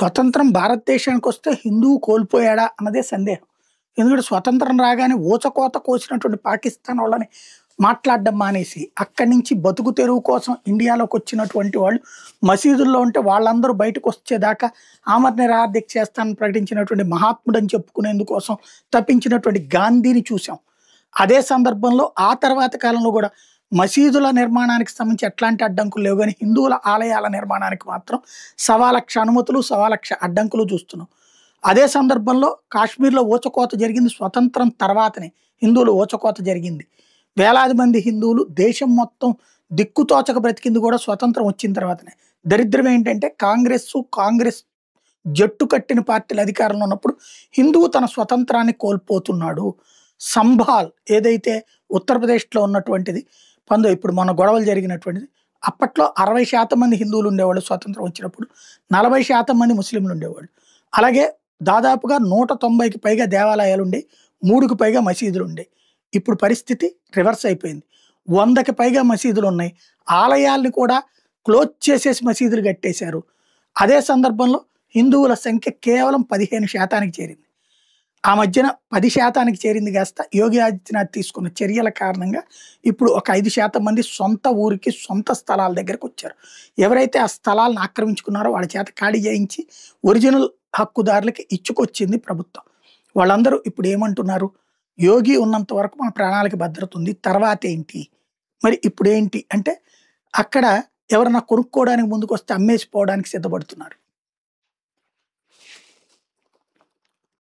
స్వతంత్రం భారతదేశానికొస్తే హిందువు కోల్పోయాడా అన్నదే సందేహం. ఎందుకంటే స్వతంత్రం రాగానే ఊచకోత కోసినటువంటి పాకిస్తాన్ వాళ్ళని మాట్లాడడం మానేసి, అక్కడి నుంచి బతుకు తెరువు కోసం ఇండియాలోకొచ్చినటువంటి వాళ్ళు మసీదుల్లో ఉంటే వాళ్ళందరూ బయటకొచ్చేదాకా ఆమరణ నిరాహారదీక్ష చేస్తానని ప్రకటించినటువంటి మహాత్ముడని చెప్పుకునేందుకోసం తప్పించినటువంటి గాంధీని చూసాం. అదే సందర్భంలో ఆ తర్వాత కాలంలో గూడా మసీదుల నిర్మాణానికి సంబంధించి ఎట్లాంటి అడ్డంకులు లేవు గానీ, హిందువుల ఆలయాల నిర్మాణానికి మాత్రం 1,00,000 అనుమతులు, 1,00,000 అడ్డంకులు చూస్తున్నాం. అదే సందర్భంలో కాశ్మీర్‌లో ఊచకోత జరిగింది స్వతంత్రం తర్వాతనే. హిందువులు ఊచకోత జరిగింది. వేలాది మంది హిందువులు దేశం మొత్తం దిక్కుతోచక బ్రతికింది కూడా స్వతంత్రం వచ్చిన తర్వాతనే. దరిద్రం ఏంటంటే కాంగ్రెస్ జట్టు కట్టిన పార్టీలు అధికారంలో ఉన్నప్పుడు హిందువు తన స్వతంత్రాన్ని కోల్పోతున్నాడు. సంభాల్ ఏదైతే ఉత్తరప్రదేశ్‌లో ఉన్నటువంటిది ఇప్పుడు మొన్న గొడవలు జరిగినటువంటిది. అప్పట్లో 60% మంది హిందువులు ఉండేవాళ్ళు స్వతంత్రం వచ్చినప్పుడు. 40% మంది ముస్లింలు ఉండేవాళ్ళు. అలాగే దాదాపుగా 190కి పైగా దేవాలయాలుండేయి. 3కి పైగా మసీదులుండేయి. ఇప్పుడు పరిస్థితి రివర్స్ అయిపోయింది. 100కి పైగా మసీదులున్నాయి. ఆలయాల్ని కూడా క్లోజ్ చేసేసి మసీదులు కట్టేశారు. అదే సందర్భంలో హిందువుల సంఖ్య కేవలం 15% చేరింది. ఆ మధ్యన 10% చేరింది కాస్త యోగి ఆదిత్యనాథ్ తీసుకున్న చర్యల కారణంగా ఇప్పుడు ఒక 5% మంది సొంత ఊరికి, సొంత స్థలాల దగ్గరకొచ్చారు. ఎవరైతే ఆ స్థలాలను ఆక్రమించుకున్నారో వాళ్ళ చేత ఖాళీ చేయించి ఒరిజినల్ హక్కుదారులకి ఇచ్చుకొచ్చింది ప్రభుత్వం. వాళ్ళందరూ ఇప్పుడు ఏమంటున్నారు? యోగి ఉన్నంత వరకు మన ప్రాణాలకి భద్రత ఉంది. తర్వాతేంటి? మరి ఇప్పుడేంటి? అంటే అక్కడ ఎవరన్నా కొనుక్కోవడానికి ముందుకొస్తే అమ్మేసిపోవడానికి సిద్ధపడుతున్నారు.